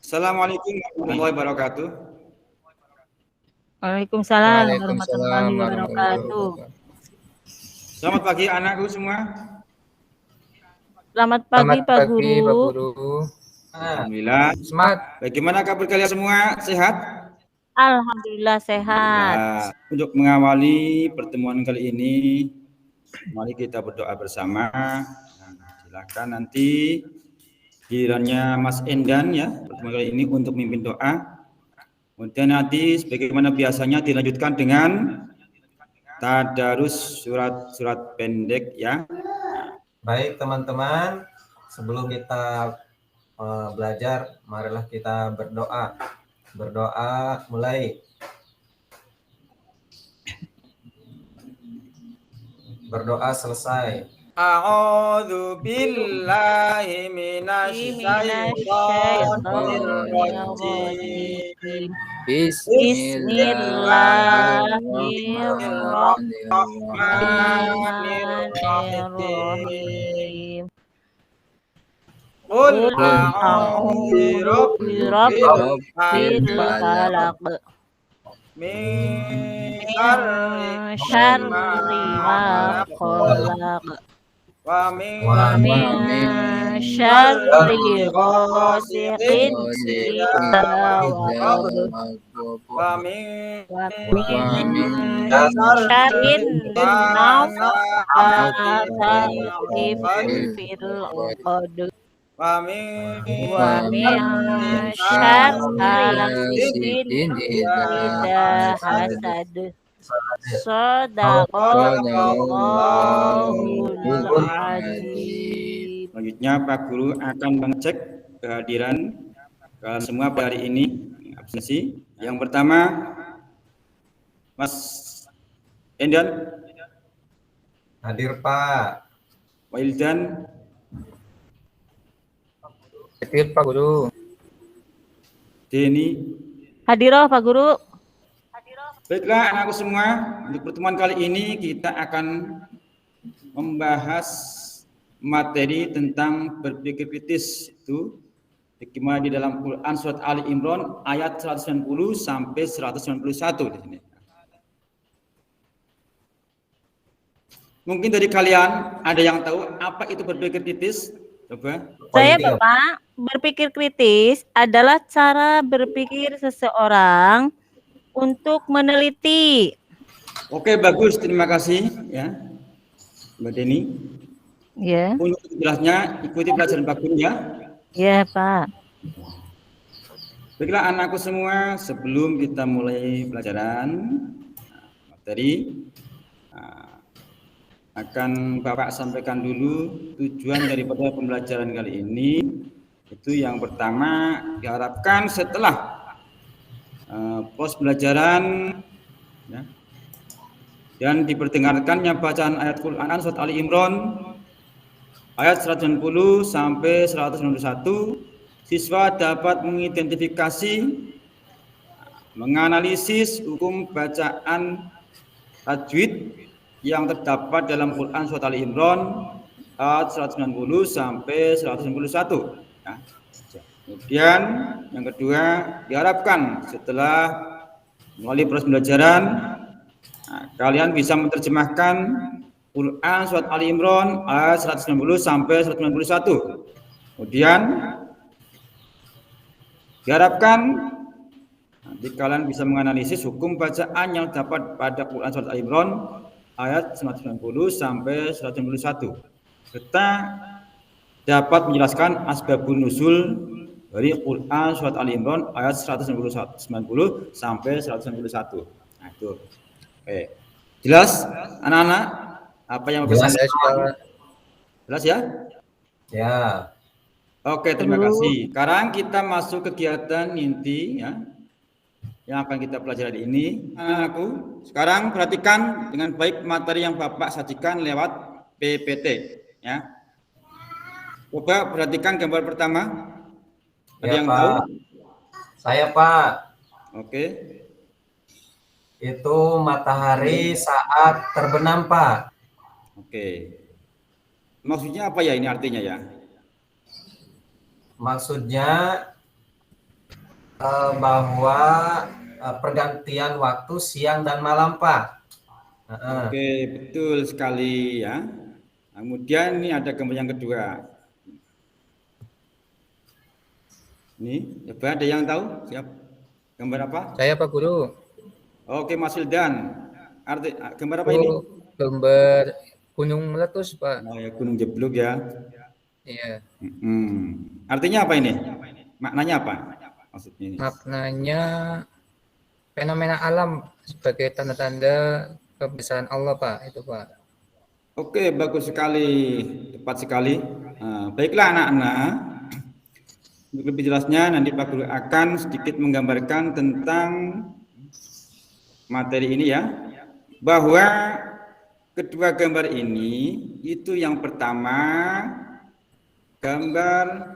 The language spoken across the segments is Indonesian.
Assalamualaikum warahmatullahi wabarakatuh. Waalaikumsalam Waalaikumsalam warahmatullahi warahmatullahi wabarakatuh. wabarakatuh. Selamat pagi anakku semua. Selamat pagi, Selamat Pak pagi, Pak Guru. Guru. Alhamdulillah. Semangat. Bagaimana kabar kalian semua? Sehat? Alhamdulillah sehat. Nah, untuk mengawali pertemuan kali ini, mari kita berdoa bersama. Nah, silakan nanti gilirannya Mas Endan ya pertemuan kali ini untuk memimpin doa. Kemudian nanti sebagaimana biasanya dilanjutkan dengan tadarus surat-surat pendek ya. Baik teman-teman, sebelum kita belajar, marilah kita berdoa. Berdoa mulai. Berdoa selesai. A'udzu billahi minasyaitonir rajim. Bismillahirrahmanirrahim. Qul a'udzu birabbil falaq min syarri ma khalaq wa wa min syarri ghasiqin idza waqab wa min syarri nafatsati fil 'uqad wa min wa min syarri idza hasad. Shadaqallahul azim. Selanjutnya Pak Guru akan mengecek kehadiran kalian semua pada hari ini absensi. Yang pertama Mas Endan Hadir Pak. Wildan Hadir Pak Guru. Deni. Hadiroh Pak Guru. Baiklah anakku semua, untuk pertemuan kali ini kita akan membahas materi tentang berpikir kritis itu bagaimana di dalam Quran surat Ali Imran ayat 190 sampai 191 di sini. Mungkin dari kalian ada yang tahu apa itu berpikir kritis? Coba. Saya Bapak, berpikir kritis adalah cara berpikir seseorang untuk meneliti. Oke, bagus, terima kasih ya Mbak Deni. Ya. Untuk jelasnya ikuti pelajaran Pak Guru ya. Ya Pak. Baiklah anakku semua, sebelum kita mulai pelajaran materi, akan Bapak sampaikan dulu tujuan daripada pembelajaran kali ini. Itu yang pertama, diharapkan setelah proses pembelajaran ya, dan diperdengarkannya bacaan ayat Quran surat Ali Imran ayat 190 sampai 191, siswa dapat mengidentifikasi, menganalisis hukum bacaan tajwid yang terdapat dalam Quran surat Ali Imran ayat 190 sampai 191 ya. Kemudian yang kedua, diharapkan setelah melalui proses pembelajaran kalian bisa menerjemahkan Quran surat Ali Imran ayat 190 sampai 191. Kemudian diharapkan nanti kalian bisa menganalisis hukum bacaan yang dapat pada Quran surat Ali Imran ayat 190 sampai 191 serta dapat menjelaskan asbabun nuzul dari Quran surat Ali Imran ayat 190 sampai 191. Nah, itu. Oke. Jelas anak-anak apa yang Jelas, Jelas ya? Ya. Oke, terima kasih. Sekarang kita masuk kegiatan inti ya. Yang akan kita pelajari ini. Anakku, sekarang perhatikan dengan baik materi yang Bapak sajikan lewat PPT ya. Coba perhatikan gambar pertama. Ada Ya, yang Pak. tahu? Saya Pak. Oke. Itu matahari saat terbenam Pak. Oke. Maksudnya apa ya ini artinya ya? Maksudnya Bahwa pergantian waktu siang dan malam, Pak. Oke, betul sekali ya. Kemudian ini ada gambar yang kedua. Ini, coba ada yang tahu? Siap. Gambar apa? Saya Pak Guru. Oke, Mas Hildan. Gambar apa ini? Itu gambar gunung meletus, Pak. Oh ya, Gunung Jeblok ya. Iya. Artinya apa ini? Maknanya apa? Maksudnya ini. Maknanya fenomena alam sebagai tanda-tanda kebesaran Allah, Pak. Itu, Pak. Oke, bagus sekali, tepat sekali. Baiklah anak-anak, untuk lebih jelasnya nanti Pak Guru akan sedikit menggambarkan tentang materi ini ya, bahwa kedua gambar ini itu yang pertama gambar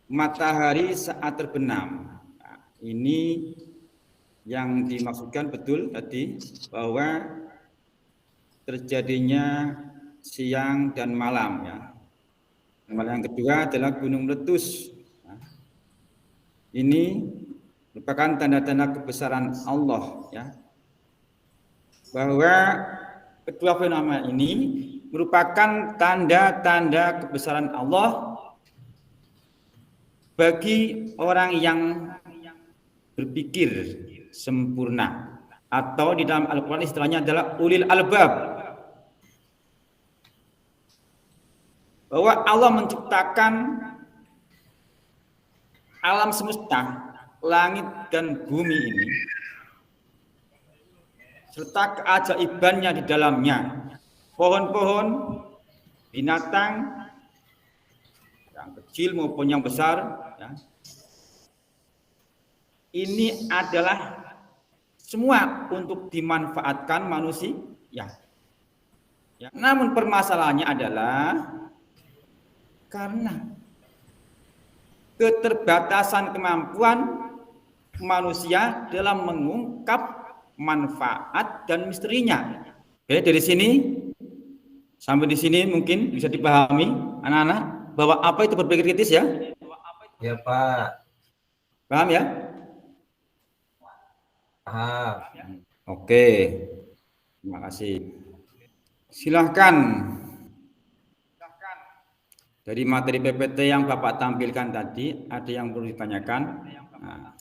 matahari saat terbenam. Nah, ini yang dimaksudkan betul tadi bahwa terjadinya siang dan malam ya. Yang kedua adalah gunung meletus. Nah, ini merupakan tanda-tanda kebesaran Allah ya. Bahwa kedua fenomena ini merupakan tanda-tanda kebesaran Allah bagi orang yang berpikir sempurna, atau di dalam Al-Quran istilahnya adalah ulil albab. Bahwa Allah menciptakan alam semesta, langit dan bumi ini, serta keajaibannya di dalamnya, pohon-pohon, binatang, yang kecil maupun yang besar, ya. Ini adalah semua untuk dimanfaatkan manusia. Ya. Namun permasalahannya adalah karena keterbatasan kemampuan manusia dalam mengungkap manfaat dan misterinya. Oke, dari sini sampai di sini mungkin bisa dipahami anak-anak bahwa apa itu berpikir kritis ya? Ya, Pak. Paham ya? Paham. Oke. Terima kasih. Silahkan. Dari materi PPT yang Bapak tampilkan tadi, ada yang perlu ditanyakan?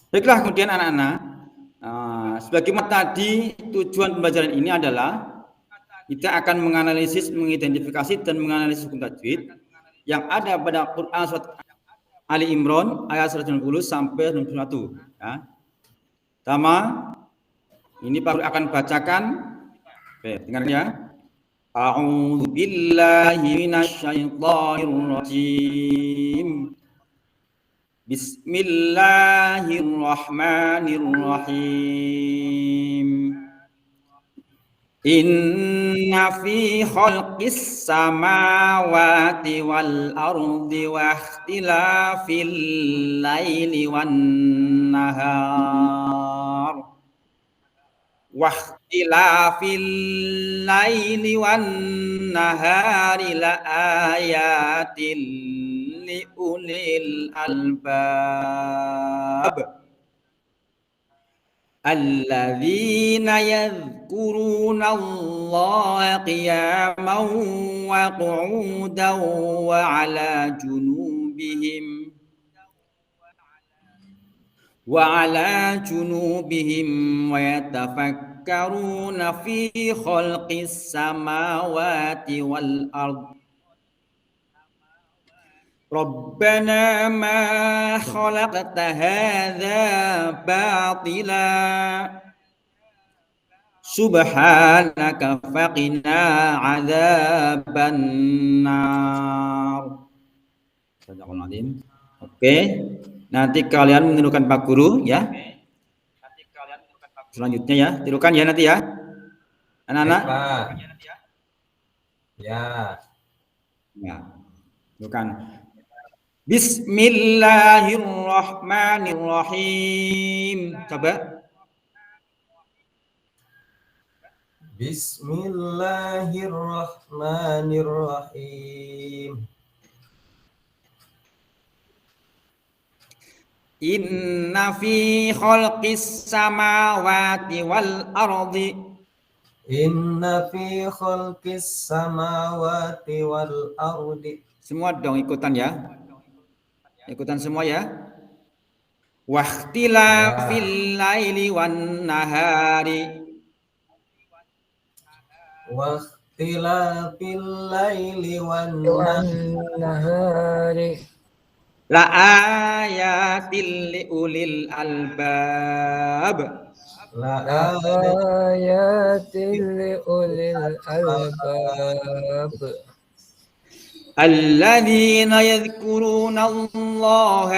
Baiklah, kemudian anak-anak, sebagaimana tadi tujuan pembelajaran ini adalah kita akan menganalisis, mengidentifikasi dan menganalisis hukum tajwid yang ada pada Quran surat Ali Imran ayat 190 sampai 91. Ya. Pertama, ini Pak Guru akan bacakan. Oke, dengarkan ya. A'udzu billahi minasyaitonir rajim. Bismillahirrahmanirrahim. Inna fi khalqis samawati wal ardi wa ikhtilafil laili wan nahar wa ikhtilafil laili wan nahari la ayatin li ulil albab alladzina yadhkuruna Allah qiyaman wa qu'udan wa 'ala junubihim wa yatafakkaruna fi khalqis samawati wal ardh Rabbana ma khalaqta hadza batila subhanaka faqina adzaban nar. Oke, nanti kalian menirukan Pak Guru ya. Selanjutnya ya, tirukan ya nanti ya. Anak-anak. Ya. Ya. Tirukan. Bismillahirrahmanirrahim. Coba. Bismillahirrahmanirrahim. Inna fi khalqis samawati wal ardi. Inna fi khalqis samawati wal ardi. Semua dong ikutan ya. Ikutan semua ya. Wahtilafil laili wan nahari. Wahtilafil laili wan nahari La ayatil liulil albab. la ayatil liulil albab. Alladzina yadhkuruna Allah.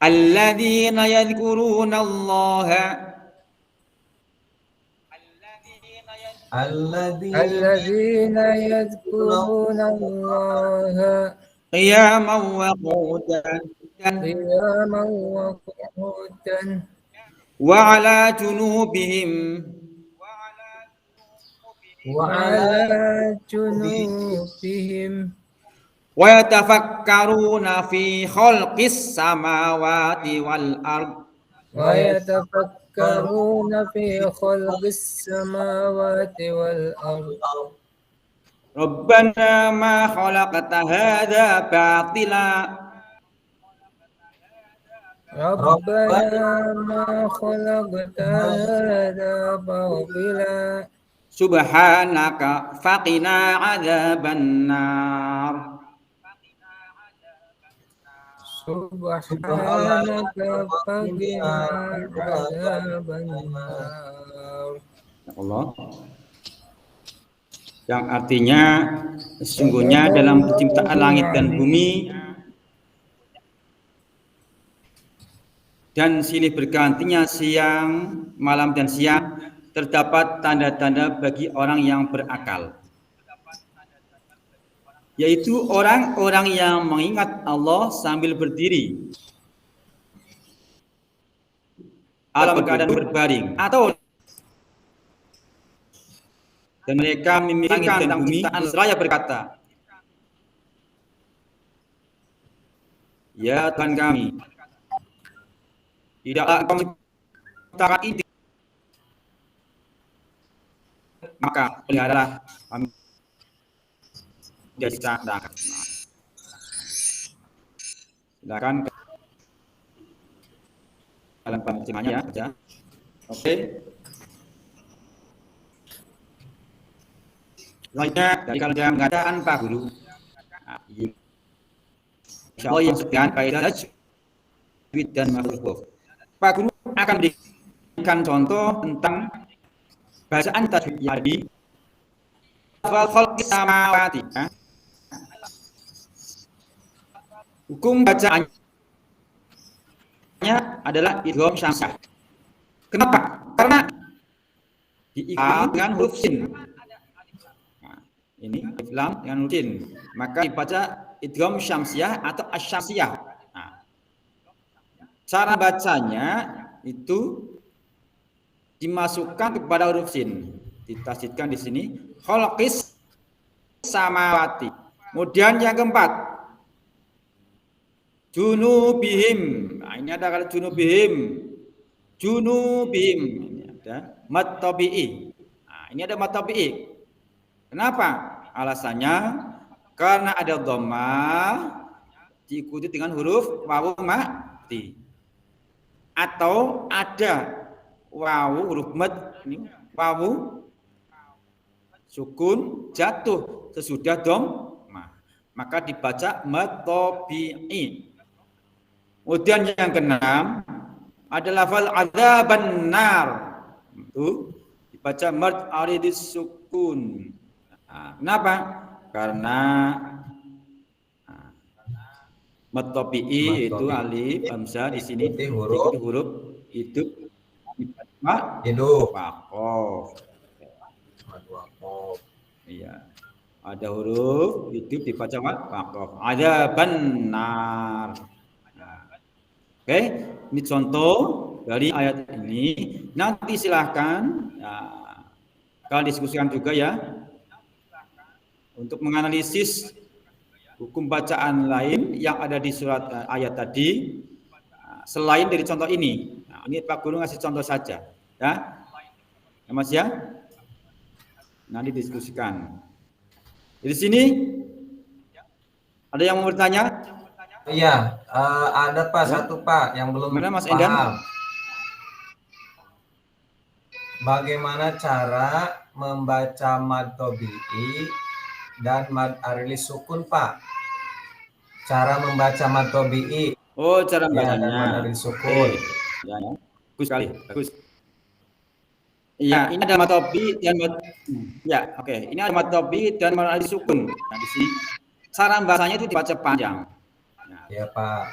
Alladzina yadhkuruna Allah. Alladzina yadhkuruna Allah Qiyaman wa qu'udan qiyaman wa qu'udan wa ala junubihim wa ala junubihim wa yatafakkaruna fi khalqis samawati wal ard. wa yatafakkaruna fi khalqis samawati wal ard. Rabbana ma khalaqta hadza batila. Rabbana ma khalaqta hadza batila. Subhanaka faqina adzabannar. Subhanaka faqina adzabannar. Allah. Yang artinya sesungguhnya dalam penciptaan langit dan bumi dan silih bergantinya siang, malam dan siang terdapat tanda-tanda bagi orang yang berakal, yaitu orang-orang yang mengingat Allah sambil berdiri, dalam keadaan berbaring, atau dan mereka memikirkan tentang penciptaan seraya berkata, ya Tuhan kami, tidaklah Engkau menciptakan ini, maka peliharalah kami dari sana. Silakan dalam pencemahannya ya, baca. Oke. Selanjutnya dari kalian mengatakan Pak Guru. Insya Allah yang sekian kaidah tajwid dan mahfuz. Pak Guru akan memberikan contoh tentang bacaan tajwid yang di khalqis samawati. Hukum bacaannya adalah idgham syamsiyah. Kenapa? Karena diikat dengan huruf sin. Nah, ini lam dengan huruf sin. Maka dibaca idgham syamsiyah atau asyamsiyah. Nah, cara bacanya itu dimasukkan kepada huruf sin, ditasydidkan di sini khalqis samawati. Kemudian yang keempat junubihim. Nah, ini ada kata junubihim. Junubihim. Ini ada mad tabi'i. Nah, ini ada mad tabi'i. Kenapa? Alasannya karena ada dhammah diikuti dengan huruf wawu mati. Atau ada wawu huruf mad ini wawu sukun jatuh sesudah dhammah, maka dibaca mad tabi'i. Kemudian yang keenam ada lafal adzaban nar, itu dibaca mad aridis sukun. Nah, kenapa? Karena mad tabi'i itu alif hamzah di sini huruf itu dibaca hidup. waqaf. Iya. Ada huruf hidup dibaca waqaf. Adzaban nar. Oke, ini contoh dari ayat ini. Nanti silahkan kalian diskusikan juga ya untuk menganalisis hukum bacaan lain yang ada di surat ayat tadi selain dari contoh ini. Nah, ini Pak Guru ngasih contoh saja, ya, ya Mas ya. Nanti diskusikan. Di sini ada yang mau bertanya? Iya, ada Pak, Ya. satu Pak yang belum Mana, Mas paham. Endan? Bagaimana cara membaca mad tabi'i dan mad arili sukun, Pak? Cara membaca mad tabi'i Oh, cara ya, dan mad bacanya. arili sukun. Ya, ya. Bagus sekali, bagus. Iya, ini ada matobi dan ya, oke. Ini ada matobi dan matobi sukun. Nah, di sini cara bahasanya itu dibaca panjang. Nah, Ya, Pak.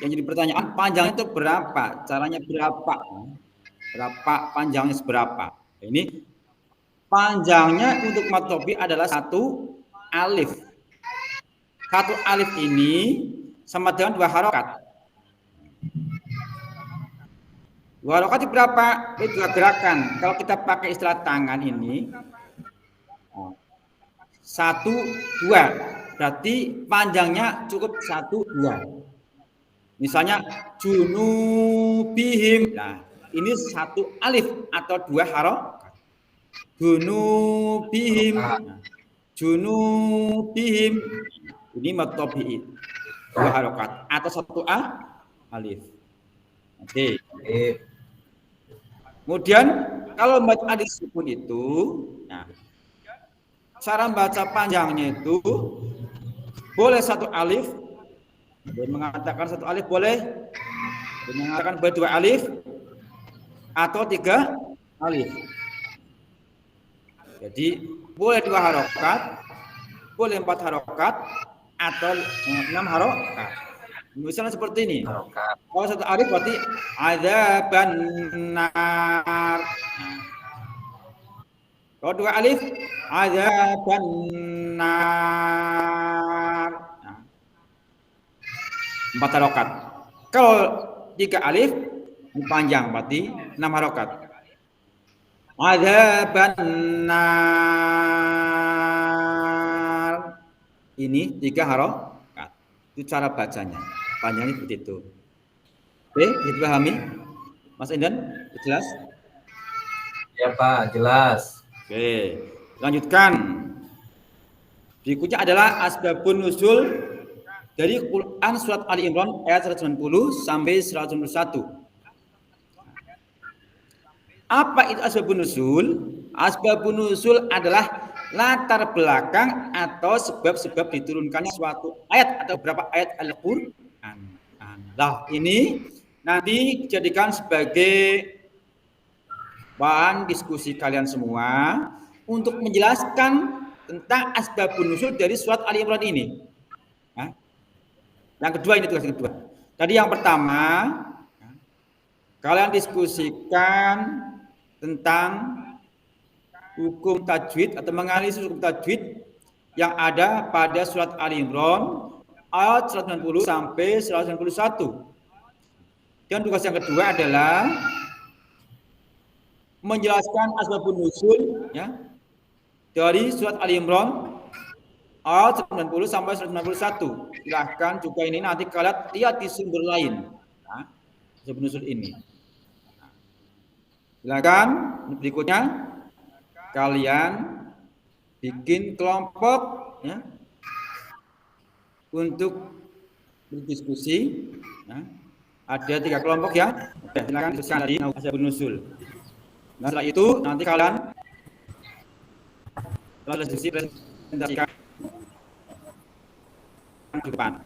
yang jadi pertanyaan, panjang itu berapa? Caranya berapa? Berapa panjangnya seberapa? Ini panjangnya untuk matobi adalah 1 alif. 1 alif ini sama dengan 2 harokat. 2 harokat itu berapa? Itu 2 gerakan. Kalau kita pakai istilah tangan ini, 1, 2. Berarti panjangnya cukup 1, 2. Misalnya junubihim. Nah, ini 1 alif atau 2 harokat. Junubihim. Nah, junubihim. Ini matobi 2 harokat atau 1 alif. Oke. Kemudian kalau membaca alif sukun itu, nah, cara membaca panjangnya itu boleh 1 alif, boleh mengatakan 1 alif boleh, boleh mengatakan boleh 2 alif atau 3 alif. Jadi boleh 2 harokat, boleh 4 harokat atau 6 harokat. Misalnya seperti ini. Kalau 1 alif berarti adzaban nar. Kalau 2 alif adzaban nar. 4 harokat. Kalau 3 alif panjang berarti 6 harokat. Adzaban nar. Ini 3 harokat. Itu cara bacanya. Panjangnya seperti itu. Oke, dipahami? Mas Endan, jelas? Ya, Pak, jelas. Oke, lanjutkan. Berikutnya adalah asbabun nuzul dari Quran surat Ali Imran ayat 190 sampai 191. Apa itu asbabun nuzul? Asbabun nuzul adalah latar belakang atau sebab-sebab diturunkannya suatu ayat atau beberapa ayat Al-Qur'an. Nah, ini nanti dijadikan sebagai bahan diskusi kalian semua untuk menjelaskan tentang asbabun nuzul dari surat Ali Imran ini. Nah, yang kedua ini tugas kedua. Tadi yang pertama, kalian diskusikan tentang hukum tajwid atau menganalisis hukum tajwid yang ada pada surat Ali Imran ayat 190 sampai 191. Dan tugas yang kedua adalah menjelaskan asbabun nuzul ya dari surat Ali Imran ayat 90 sampai 191. Silahkan juga ini nanti kalian lihat di sumber lain. Nah, asbabun nuzul ini. Silakan berikutnya kalian bikin kelompok ya untuk berdiskusi. Ya. Ada 3 kelompok ya. Oke, silakan diskusikan tadi asbabun nuzul. Nah, setelah itu nanti kalian lalu diskusi presentasikan di depan.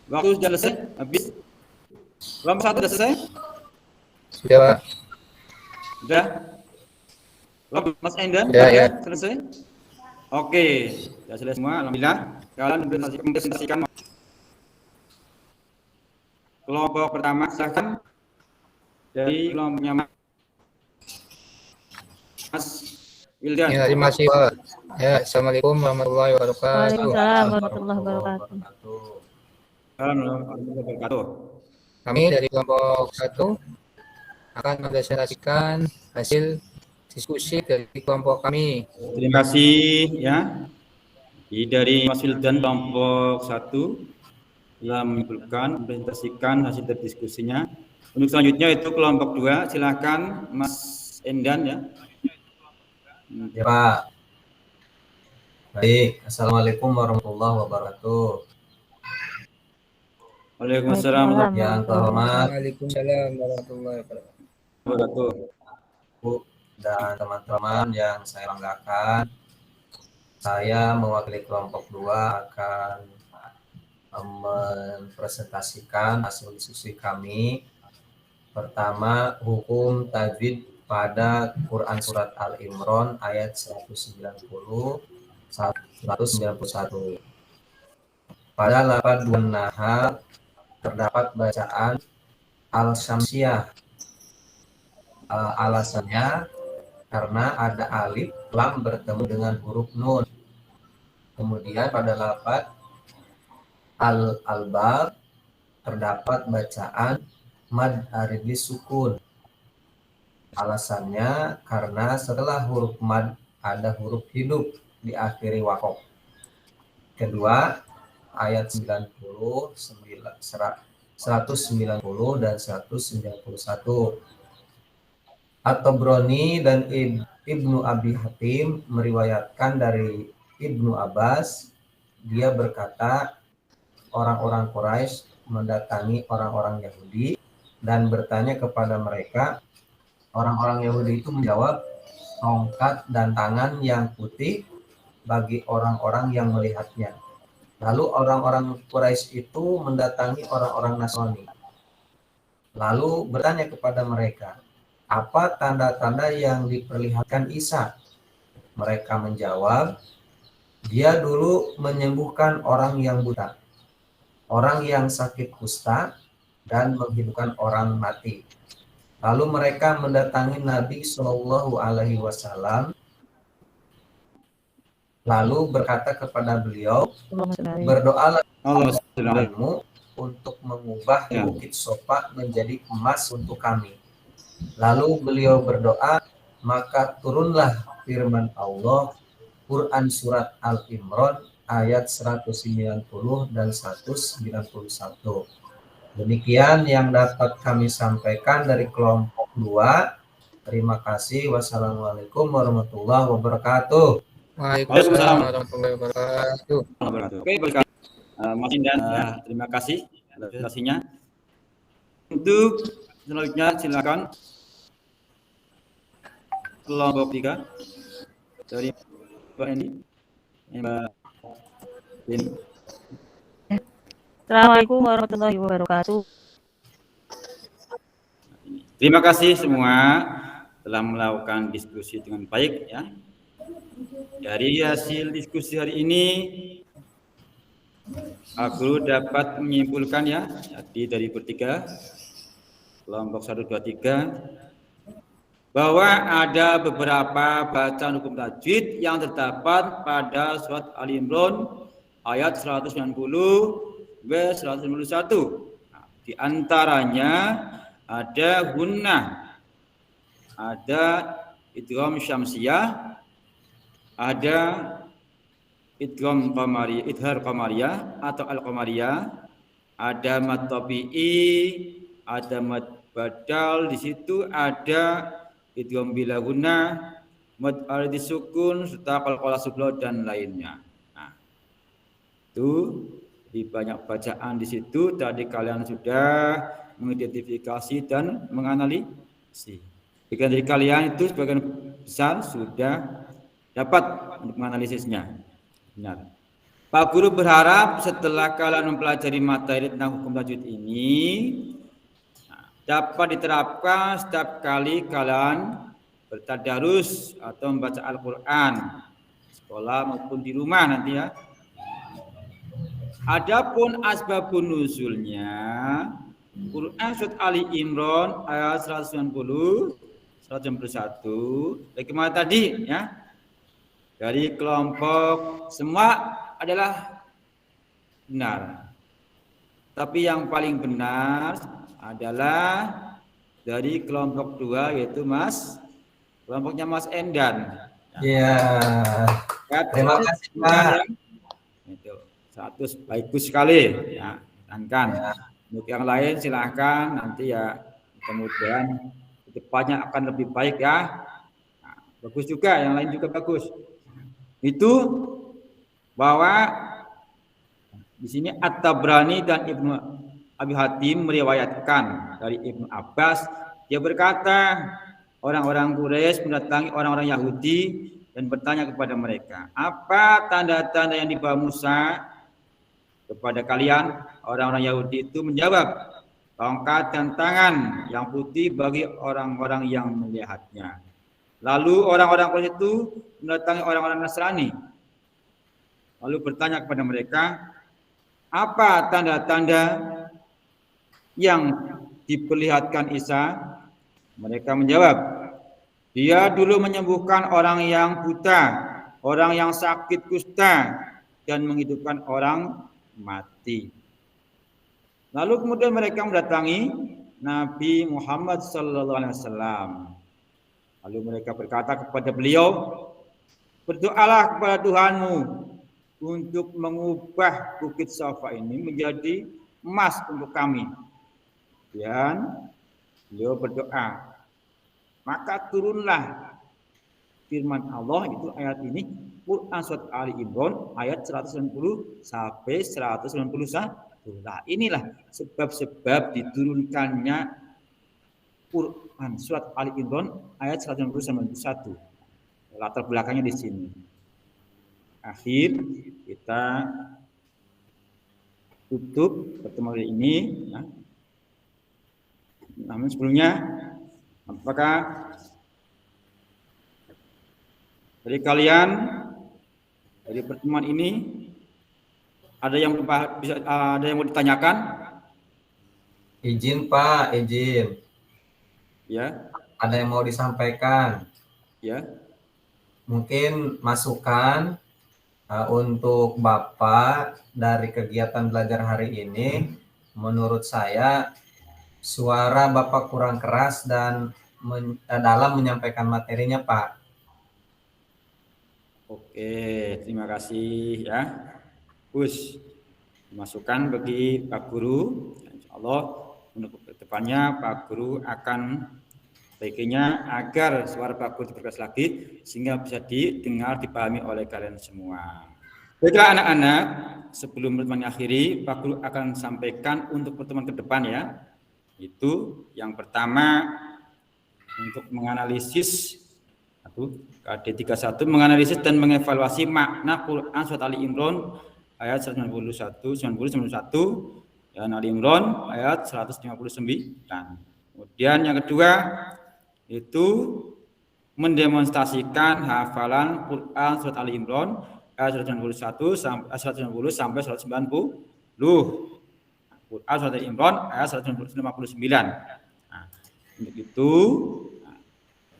Waktu sudah selesai, habis. Kelompok 1 sudah selesai? Sudah, Pak. Sudah? Kelompok Mas Endan, Ya. selesai? Oke, sudah selesai semua. Alhamdulillah. Kalian presentasikan kelompok pertama, silakan dari kelompoknya Mas Wildan. Ya, terima kasih, Pak. Ya, Assalamualaikum warahmatullahi wabarakatuh. Waalaikumsalam warahmatullahi wabarakatuh. Assalamualaikum warahmatullahi wabarakatuh. Kami dari kelompok 1 akan mempresentasikan hasil diskusi dari kelompok kami. Terima kasih ya. Dari Mas Wildan kelompok 1. telah menyimpulkan, mempresentasikan hasil dari diskusinya. Untuk selanjutnya itu kelompok 2, silakan Mas Endan ya. Ya Pak. Baik, Assalamualaikum warahmatullahi wabarakatuh. Waalaikumsalam Yang terhormat Waalaikumsalam warahmatullahi wabarakatuh. wabarakatuh. Bu dan teman-teman yang saya banggakan, saya mewakili kelompok 2 akan mempresentasikan hasil diskusi kami. Pertama, hukum tajwid pada Quran Surat Al-Imran ayat 191. Pada lafaz Wan-Nahl terdapat bacaan Al-Syamsiyah. Alasannya karena ada alif lam bertemu dengan huruf nun. Kemudian pada lafaz Al-Albab terdapat bacaan mad aridli sukun. Alasannya karena setelah huruf mad ada huruf hidup di akhiri wakof. Kedua, ayat 190 dan 191. At-Tabrani dan Ibnu Abi Hatim meriwayatkan dari Ibnu Abbas, dia berkata, orang-orang Quraisy mendatangi orang-orang Yahudi dan bertanya kepada mereka. Orang-orang Yahudi itu menjawab, tongkat dan tangan yang putih bagi orang-orang yang melihatnya. Lalu orang-orang Quraisy itu mendatangi orang-orang Nasrani. Lalu bertanya kepada mereka, apa tanda-tanda yang diperlihatkan Isa? Mereka menjawab, dia dulu menyembuhkan orang yang buta, orang yang sakit kusta, dan menghidupkan orang mati. Lalu mereka mendatangi Nabi Shallallahu Alaihi Wasallam, lalu berkata kepada beliau, berdoalah kepadamu untuk mengubah bukit Sofa menjadi emas untuk kami. Lalu beliau berdoa, maka turunlah firman Allah, Quran Surat Al-Imran ayat 190 dan 191. Demikian yang dapat kami sampaikan dari kelompok 2. Terima kasih. Wassalamualaikum warahmatullahi wabarakatuh. Waalaikumsalam warahmatullahi wabarakatuh. Oke, baik. Mas Indan, terima kasih atas presentasinya. Untuk selanjutnya silakan kelompok 3 dari Pak Endi. Mbak Deni. Assalamualaikum warahmatullahi wabarakatuh. Terima kasih semua telah melakukan diskusi dengan baik ya. Dari hasil diskusi hari ini aku dapat menyimpulkan ya, jadi dari bertiga kelompok 1, 2, 3 bahwa ada beberapa bacaan hukum tajwid yang terdapat pada surat Al-Imran ayat 190 191. Nah, di antaranya ada gunnah, ada idgham syamsiyah, ada idgham qamariyah, idhar qamariyah atau al-qamariyah, ada mad tabi'i, ada mad badal, di situ ada idgham bila gunnah, mad aridhi sukun, serta qalqalah subla dan lainnya. Nah, itu di banyak bacaan di situ tadi kalian sudah mengidentifikasi dan menganalisis. Jika dari kalian itu sebagian besar sudah dapat untuk menganalisisnya. Benar. Pak Guru berharap setelah kalian mempelajari materi tentang hukum tajwid ini dapat diterapkan setiap kali kalian bertadarus atau membaca Al-Quran, sekolah maupun di rumah nanti ya. Adapun asbabun nuzulnya, Quran Surat Ali Imran ayat 190, 191, bagaimana tadi ya? Dari kelompok semua adalah benar. Tapi yang paling benar adalah dari kelompok 2 yaitu kelompoknya Mas Endan. Iya. Terima kasih Pak. Itu 100 bagus sekali ya. Kan. Untuk yang lain silahkan nanti ya kemudian depannya akan lebih baik ya. Nah, bagus juga, yang lain juga bagus. Itu bahwa di sini At-Tabrani dan Ibnu Abi Hatim meriwayatkan dari Ibnu Abbas, dia berkata, orang-orang Quraisy mendatangi orang-orang Yahudi dan bertanya kepada mereka, apa tanda-tanda yang dibawa Musa kepada kalian? Orang-orang Yahudi itu menjawab, tongkat dan tangan yang putih bagi orang-orang yang melihatnya. Lalu orang-orang Quraisy itu mendatangi orang-orang Nasrani, lalu bertanya kepada mereka, apa tanda-tanda yang diperlihatkan Isa? Mereka menjawab, dia dulu menyembuhkan orang yang buta, orang yang sakit kusta, dan menghidupkan orang mati. Lalu kemudian mereka mendatangi Nabi Muhammad SAW. Lalu mereka berkata kepada beliau, berdoalah kepada Tuhanmu untuk mengubah Bukit Safa ini menjadi emas untuk kami. Dan beliau berdoa, maka turunlah firman Allah, itu ayat ini, Quran Surat Ali Imran ayat 190 sampai 191. Nah, inilah sebab-sebab diturunkannya Quran Surat Ali Imran ayat 190 sampai 191. Latar belakangnya di sini. Akhir kita tutup pertemuan hari ini. Ya. Namun sebelumnya, apakah dari kalian dari pertemuan ini ada yang mau ditanyakan? Izin Pak, izin. Ya. Ada yang mau disampaikan? Ya. Mungkin masukan untuk Bapak dari kegiatan belajar hari ini. Menurut saya suara Bapak kurang keras dan dalam menyampaikan materinya, Pak. Oke, terima kasih ya. Gus, masukan bagi Pak Guru. Insya Allah untuk kedepannya Pak Guru akan baiknya agar suara Pak Guru diperkeras lagi sehingga bisa didengar, dipahami oleh kalian semua. Baiklah anak-anak, sebelum pertemuan akhiri, Pak Guru akan sampaikan untuk pertemuan ke depan ya. Itu yang pertama untuk menganalisis KD31 menganalisis dan mengevaluasi makna Quran Surat Ali Imran ayat 191, 91, dan Ali Imran ayat 159. Kemudian yang kedua itu mendemonstrasikan hafalan Quran Surat Ali Imran ayat 191 sampai 190. Quran Surat Ali Imran ayat 159. Nah, untuk itu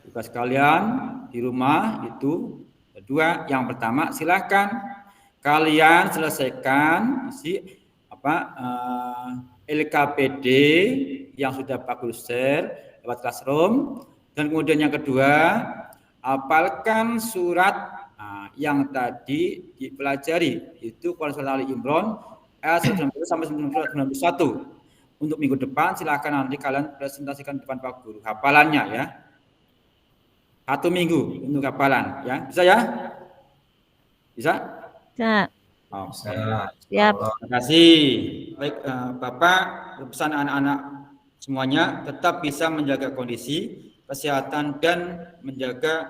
tugas kalian di rumah itu kedua, yang pertama silahkan kalian selesaikan LKPD yang sudah Pak Guru share lewat Classroom, dan kemudian yang kedua hafalkan surat yang tadi dipelajari, itu Quran Surat Ali Imran ayat 90 sampai 91. Untuk minggu depan silahkan nanti kalian presentasikan depan Pak Guru hafalannya ya. 1 minggu untuk hafalan ya. Bisa ya? Bisa? Bisa. Oh, Siap. terima kasih. Baik, Bapak berpesan anak-anak semuanya tetap bisa menjaga kondisi kesehatan dan menjaga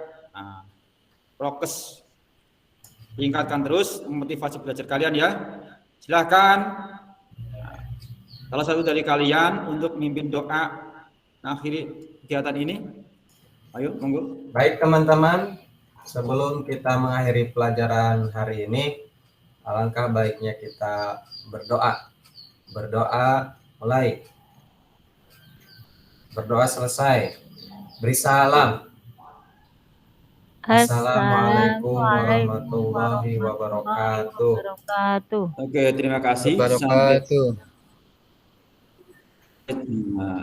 prokes. Tingkatkan terus motivasi belajar kalian ya. Silahkan salah satu dari kalian untuk memimpin doa mengakhiri kegiatan ini. Ayo, monggo. Baik teman-teman, sebelum kita mengakhiri pelajaran hari ini, alangkah baiknya kita berdoa. Berdoa mulai. Berdoa selesai. Beri salam. Assalamualaikum warahmatullahi wabarakatuh. Oke, terima kasih.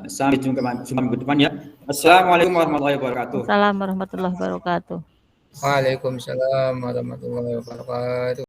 Sampai jumpa minggu depan ya. Assalamualaikum warahmatullahi wabarakatuh. Assalamualaikum warahmatullahi wabarakatuh. Waalaikumsalam warahmatullahi wabarakatuh.